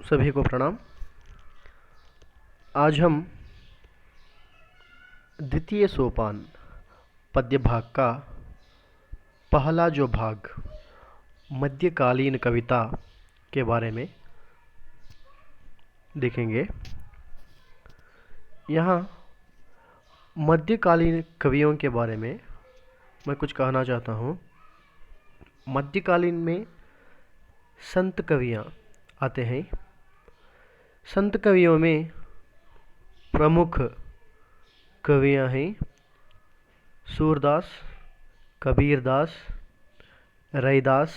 सभी को प्रणाम। आज हम द्वितीय सोपान पद्य भाग का पहला जो भाग मध्यकालीन कविता के बारे में देखेंगे। यहाँ मध्यकालीन कवियों के बारे में मैं कुछ कहना चाहता हूँ। मध्यकालीन में संत कवियाँ आते हैं। संत कवियों में प्रमुख कवियाँ हैं सूरदास, कबीरदास, रैदास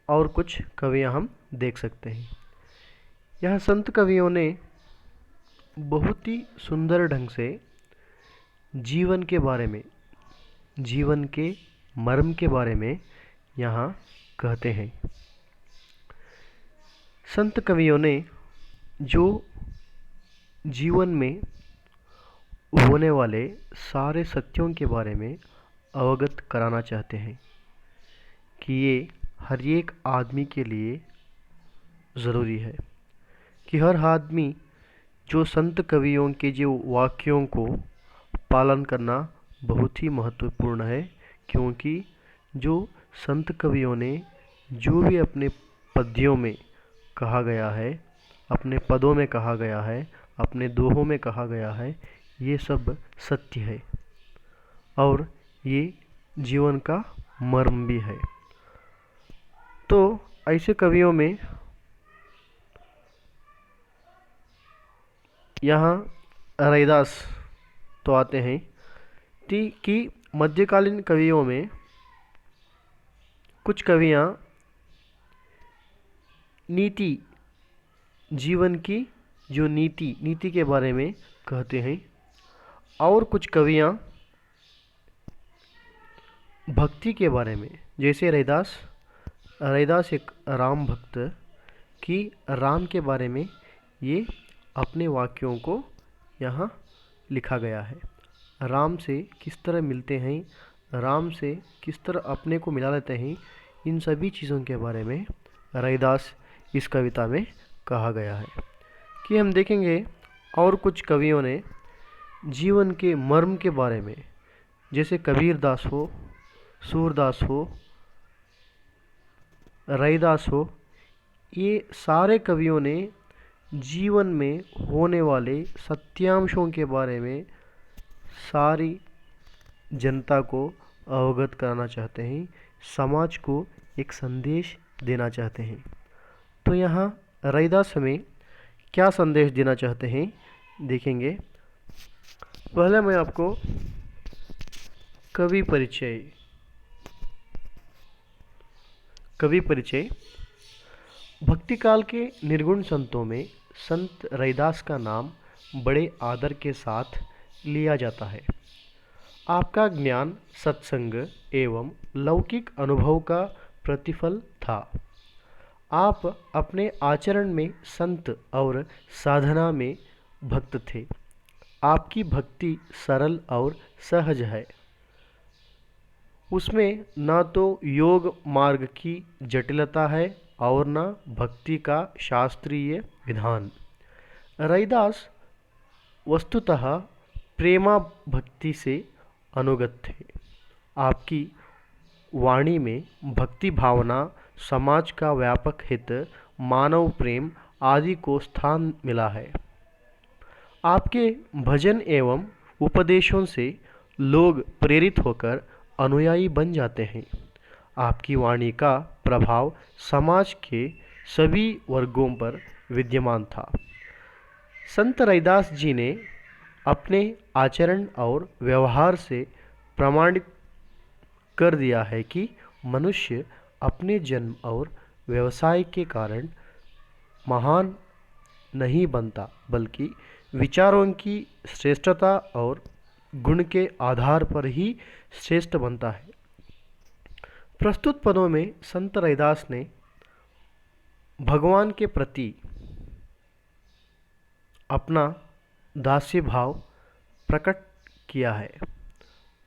और कुछ कवियाँ हम देख सकते हैं। यह संत कवियों ने बहुत ही सुंदर ढंग से जीवन के बारे में, जीवन के मर्म के बारे में यहाँ कहते हैं। संत कवियों ने जो जीवन में होने वाले सारे सत्यों के बारे में अवगत कराना चाहते हैं कि ये हर एक आदमी के लिए ज़रूरी है कि हर आदमी जो संत कवियों के जो वाक्यों को पालन करना बहुत ही महत्वपूर्ण है, क्योंकि जो संत कवियों ने जो भी अपने पद्यों में कहा गया है, अपने पदों में कहा गया है, अपने दोहों में कहा गया है, ये सब सत्य है और ये जीवन का मर्म भी है। तो ऐसे कवियों में यहाँ रैदास तो आते हैं कि मध्यकालीन कवियों में कुछ कवियाँ नीति, जीवन की जो नीति के बारे में कहते हैं और कुछ कवियाँ भक्ति के बारे में, जैसे रैदास एक राम भक्त की राम के बारे में ये अपने वाक्यों को यहाँ लिखा गया है। राम से किस तरह मिलते हैं, राम से किस तरह अपने को मिला लेते हैं, इन सभी चीज़ों के बारे में रैदास इस कविता में कहा गया है। कि हम देखेंगे और कुछ कवियों ने जीवन के मर्म के बारे में, जैसे कबीरदास हो, सूरदास हो, रैदास हो, ये सारे कवियों ने जीवन में होने वाले सत्यांशों के बारे में सारी जनता को अवगत कराना चाहते हैं, समाज को एक संदेश देना चाहते हैं। तो यहाँ रैदास में क्या संदेश देना चाहते हैं देखेंगे। पहले मैं आपको कवि परिचय भक्तिकाल के निर्गुण संतों में संत रैदास का नाम बड़े आदर के साथ लिया जाता है। आपका ज्ञान सत्संग एवं लौकिक अनुभव का प्रतिफल था। आप अपने आचरण में संत और साधना में भक्त थे। आपकी भक्ति सरल और सहज है। उसमें न तो योग मार्ग की जटिलता है और न भक्ति का शास्त्रीय विधान। रैदास वस्तुतः प्रेमा भक्ति से अनुगत थे। आपकी वाणी में भक्ति भावना, समाज का व्यापक हित, मानव प्रेम आदि को स्थान मिला है। आपके भजन एवं उपदेशों से लोग प्रेरित होकर अनुयायी बन जाते हैं। आपकी वाणी का प्रभाव समाज के सभी वर्गों पर विद्यमान था। संत रैदास जी ने अपने आचरण और व्यवहार से प्रमाणित कर दिया है कि मनुष्य अपने जन्म और व्यवसाय के कारण महान नहीं बनता, बल्कि विचारों की श्रेष्ठता और गुण के आधार पर ही श्रेष्ठ बनता है। प्रस्तुत पदों में संत रैदास ने भगवान के प्रति अपना दास्य भाव प्रकट किया है।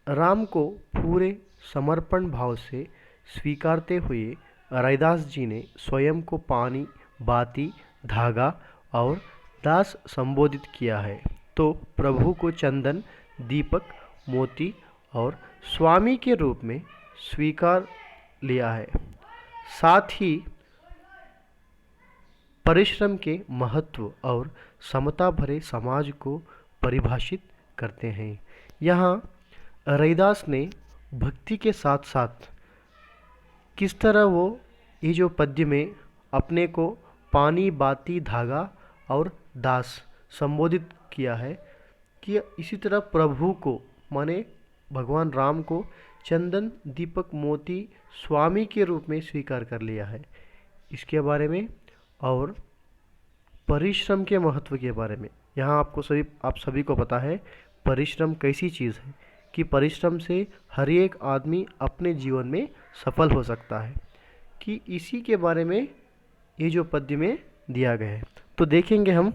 राम को पूरे समर्पण भाव से स्वीकारते हुए रैदास जी ने स्वयं को पानी बाती, धागा और दास संबोधित किया है, तो प्रभु को चंदन, दीपक, मोती और स्वामी के रूप में स्वीकार लिया है। साथ ही परिश्रम के महत्व और समता भरे समाज को परिभाषित करते हैं। यहाँ रैदास ने भक्ति के साथ साथ किस तरह वो ये जो पद्य में अपने को पानी, बाती, धागा और दास संबोधित किया है कि इसी तरह प्रभु को माने भगवान राम को चंदन, दीपक, मोती स्वामी के रूप में स्वीकार कर लिया है, इसके बारे में और परिश्रम के महत्व के बारे में। यहाँ आप सभी को पता है परिश्रम कैसी चीज़ है कि परिश्रम से हर एक आदमी अपने जीवन में सफल हो सकता है, कि इसी के बारे में ये जो पद्य में दिया गया है। तो देखेंगे हम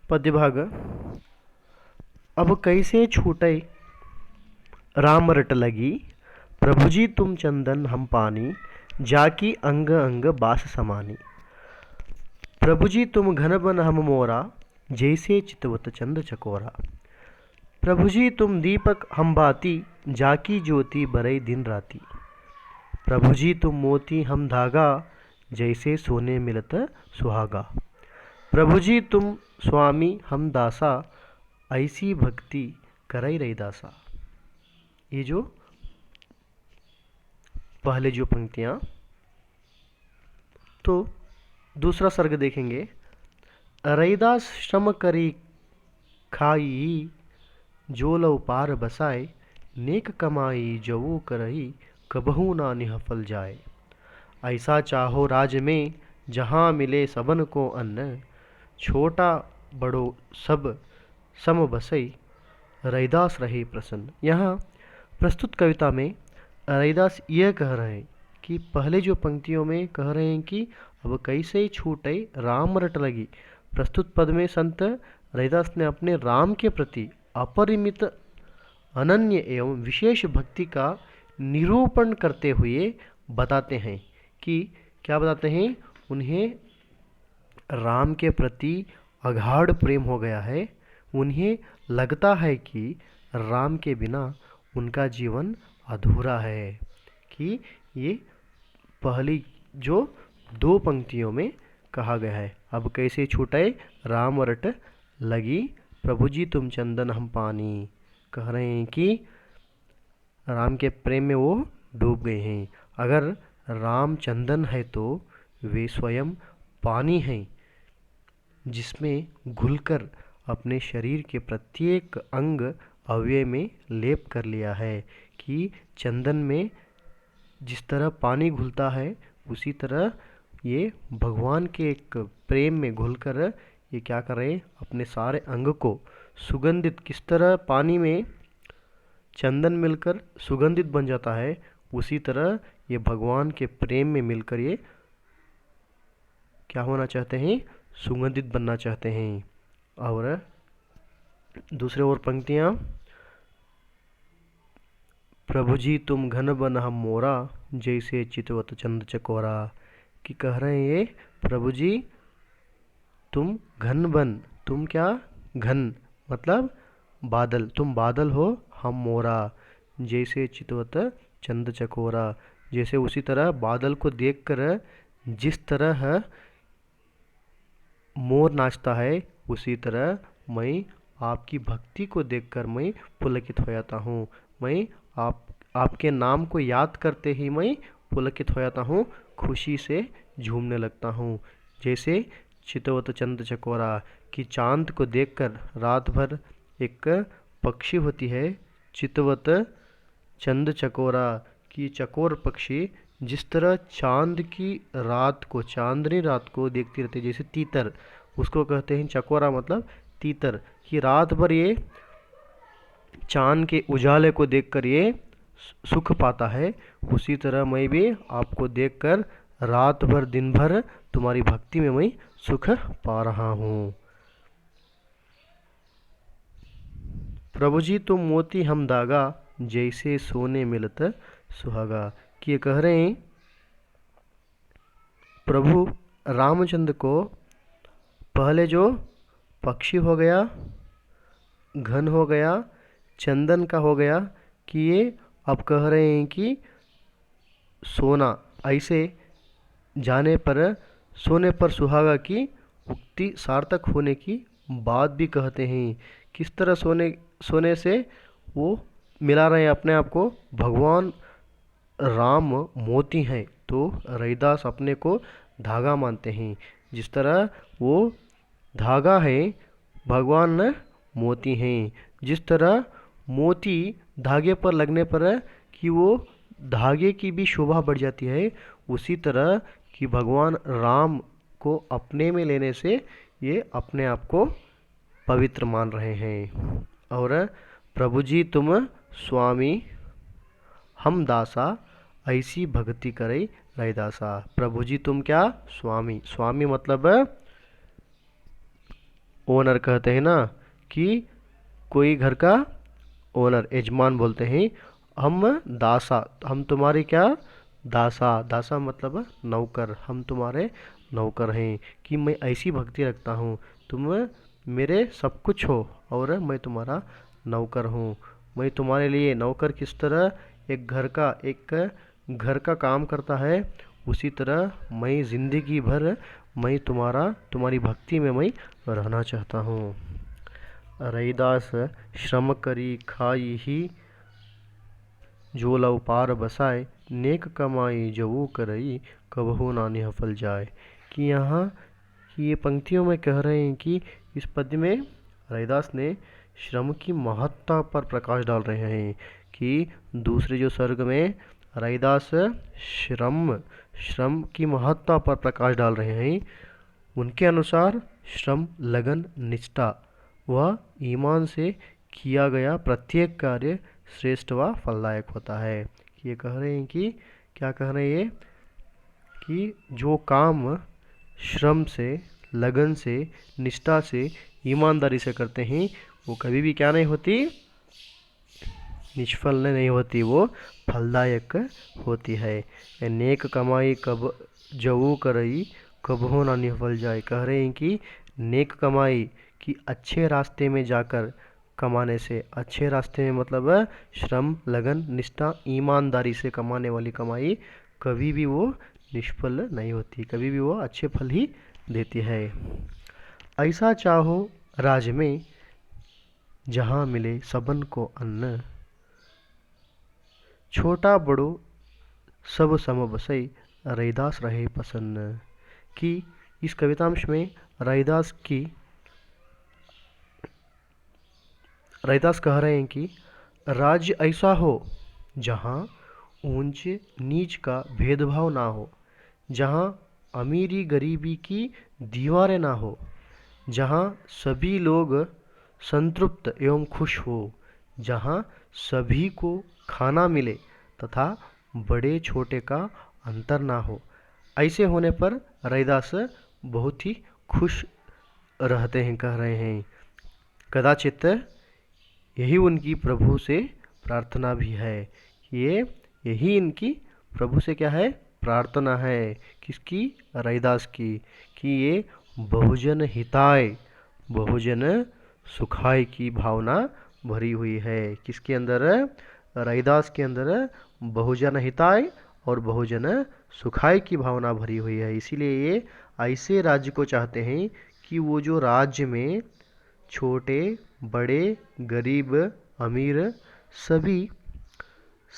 पद्य भाग। अब कैसे छूटे राम रट लगी, प्रभु जी तुम चंदन हम पानी, जाकी अंग अंग बास समानी। प्रभु जी तुम घन बन हम मोरा, जैसे चितवत चंद चकोरा। प्रभु जी तुम दीपक हम बाती, जाकी ज्योति बरई दिन राती। प्रभु जी तुम मोती हम धागा, जैसे सोने मिलत सुहागा। प्रभु जी तुम स्वामी हम दासा, ऐसी भक्ति करई रैदासा। ये जो पहले जो पंक्तियाँ, तो दूसरा सर्ग देखेंगे। रैदास श्रम करी खाई, जो लव पार बसाए, नेक कमाई जवो करही, कबहू ना निहफल जाए। ऐसा चाहो राज में, जहाँ मिले सबन को अन्न, छोटा बड़ो सब सम बसई, रैदास रहे प्रसन्न। यहाँ प्रस्तुत कविता में रैदास यह कह रहे हैं कि पहले जो पंक्तियों में कह रहे हैं कि अब कैसे छूटे राम रट लगी। प्रस्तुत पद में संत रैदास ने अपने राम के प्रति अपरिमित, अनन्य एवं विशेष भक्ति का निरूपण करते हुए बताते हैं कि क्या बताते हैं, उन्हें राम के प्रति अगाध प्रेम हो गया है। उन्हें लगता है कि राम के बिना उनका जीवन अधूरा है, कि ये पहली जो दो पंक्तियों में कहा गया है। अब कैसे छूटे राम रट लगी, प्रभु जी तुम चंदन हम पानी, कह रहे हैं कि राम के प्रेम में वो डूब गए हैं। अगर राम चंदन है तो वे स्वयं पानी हैं, जिसमें घुलकर अपने शरीर के प्रत्येक अंग अवयव में लेप कर लिया है। कि चंदन में जिस तरह पानी घुलता है, उसी तरह ये भगवान के एक प्रेम में घुलकर ये क्या कर रहे हैं, अपने सारे अंग को सुगंधित, किस तरह पानी में चंदन मिलकर सुगंधित बन जाता है, उसी तरह ये भगवान के प्रेम में मिलकर ये क्या होना चाहते हैं, सुगंधित बनना चाहते हैं। और दूसरे और पंक्तियाँ, प्रभु जी तुम घन बन हम मोरा, जैसे चितवत चंद चकोरा। कि कह रहे हैं ये प्रभु जी तुम घन बन, तुम क्या घन मतलब बादल, तुम बादल हो, हम मोरा, जैसे चितवत चंद चकोरा। जैसे उसी तरह बादल को देखकर जिस तरह मोर नाचता है, उसी तरह मैं आपकी भक्ति को देखकर मैं पुलकित हो जाता हूँ। मैं आपके नाम को याद करते ही मैं पुलकित हो जाता हूँ, खुशी से झूमने लगता हूँ। जैसे चितवत चंद चकोरा, कि चांद को देखकर रात भर एक पक्षी होती है चितवत चंद चकोरा, की चकोर पक्षी जिस तरह चांद की रात को, चांदनी रात को देखती रहती है, जैसे तीतर, उसको कहते हैं चकोरा मतलब तीतर, कि रात भर ये चांद के उजाले को देखकर ये सुख पाता है। उसी तरह मैं भी आपको देखकर रात भर दिन भर तुम्हारी भक्ति में मैं सुख पा रहा हूँ। प्रभु जी तुम मोती हम धागा, जैसे सोने मिलत सुहागा। कि ये कह रहे हैं प्रभु रामचंद्र को पहले जो पक्षी हो गया, घन हो गया, चंदन का हो गया, कि ये अब कह रहे हैं कि सोना, ऐसे जाने पर सोने पर सुहागा की उक्ति सार्थक होने की बात भी कहते हैं। किस तरह सोने सोने से वो मिला रहे हैं अपने आप को, भगवान राम मोती हैं तो रैदास अपने को धागा मानते हैं। जिस तरह वो धागा है, भगवान मोती हैं। जिस तरह मोती धागे पर लगने पर कि वो धागे की भी शोभा बढ़ जाती है, उसी तरह कि भगवान राम को अपने में लेने से ये अपने आप को पवित्र मान रहे हैं। और प्रभु जी तुम स्वामी हम दासा, ऐसी भक्ति करे रैदासा। प्रभु जी तुम क्या? स्वामी। स्वामी मतलब ओनर कहते हैं ना, कि कोई घर का ओनर, यजमान बोलते हैं। हम दासा, हम तुम्हारे क्या? दासा। दासा मतलब नौकर, हम तुम्हारे नौकर हैं। कि मैं ऐसी भक्ति रखता हूँ, तुम मेरे सब कुछ हो और मैं तुम्हारा नौकर हूँ। मैं तुम्हारे लिए नौकर किस तरह एक घर का काम करता है, उसी तरह मैं ज़िंदगी भर मैं तुम्हारी भक्ति में मैं रहना चाहता हूँ। रैदास श्रम करी खाई ही, जो लव पार बसाए, नेक कमाई जवू करई, कबहू ना निहफल जाए। कि यहाँ कि ये पंक्तियों में कह रहे हैं कि इस पद्य में रैदास ने श्रम की महत्ता पर प्रकाश डाल रहे हैं। कि दूसरे जो सर्ग में रैदास श्रम की महत्ता पर प्रकाश डाल रहे हैं। उनके अनुसार श्रम, लगन, निष्ठा व ईमान से किया गया प्रत्येक कार्य श्रेष्ठ व फलदायक होता है। ये कह रहे हैं कि क्या कह रहे हैं, कि जो काम श्रम से, लगन से, निष्ठा से, ईमानदारी से करते हैं, वो कभी भी क्या नहीं होती? निष्फल नहीं होती, वो फलदायक होती है। नेक कमाई कब जवू करई, कबहू ना निहफल जाए। कह रहे हैं कि नेक कमाई, कि अच्छे रास्ते में जाकर कमाने से, अच्छे रास्ते में मतलब श्रम, लगन, निष्ठा, ईमानदारी से कमाने वाली कमाई कभी भी वो निष्फल नहीं होती, कभी भी वो अच्छे फल ही देती है। ऐसा चाहो राज में, जहाँ मिले सबन को अन्न, छोटा बड़ो सब सम बसई, रैदास रहे प्रसन्न। कि इस कवितांश में रैदास कह रहे हैं कि राज्य ऐसा हो जहाँ ऊंच नीच का भेदभाव ना हो, जहाँ अमीरी गरीबी की दीवारें ना हो, जहाँ सभी लोग संतृप्त एवं खुश हो, जहाँ सभी को खाना मिले तथा बड़े छोटे का अंतर ना हो। ऐसे होने पर रैदास बहुत ही खुश रहते हैं, कह रहे हैं। कदाचित यही उनकी प्रभु से प्रार्थना भी है। यही इनकी प्रभु से क्या है? प्रार्थना है। किसकी? रैदास की। कि ये बहुजन हिताय, बहुजन सुखाय की भावना भरी हुई है। किसके अंदर? रैदास के अंदर बहुजन हिताय और बहुजन सुखाय की भावना भरी हुई है। इसीलिए ये ऐसे राज्य को चाहते हैं कि वो जो राज्य में छोटे बड़े, गरीब अमीर, सभी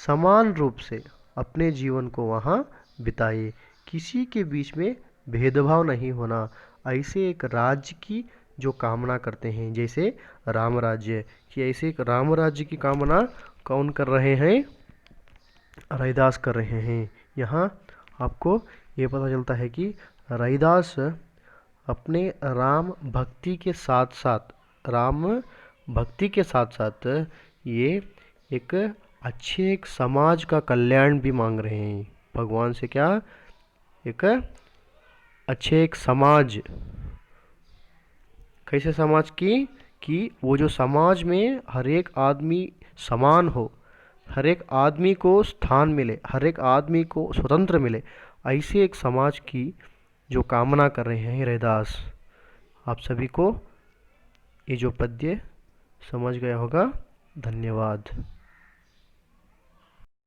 समान रूप से अपने जीवन को वहाँ बिताए, किसी के बीच में भेदभाव नहीं होना, ऐसे एक राज्य की जो कामना करते हैं, जैसे राम राज्य। कि ऐसे एक राम राज्य की कामना कौन कर रहे हैं? रैदास कर रहे हैं। यहाँ आपको ये पता चलता है कि रैदास अपने राम भक्ति के साथ ये एक अच्छे एक समाज का कल्याण भी मांग रहे हैं भगवान से। क्या? एक अच्छे एक समाज। कैसे समाज की? कि वो जो समाज में हर एक आदमी समान हो, हर एक आदमी को स्थान मिले, हर एक आदमी को स्वतंत्र मिले, ऐसे एक समाज की जो कामना कर रहे हैं रैदास। आप सभी को ये जो पद्य समझ गया होगा। धन्यवाद।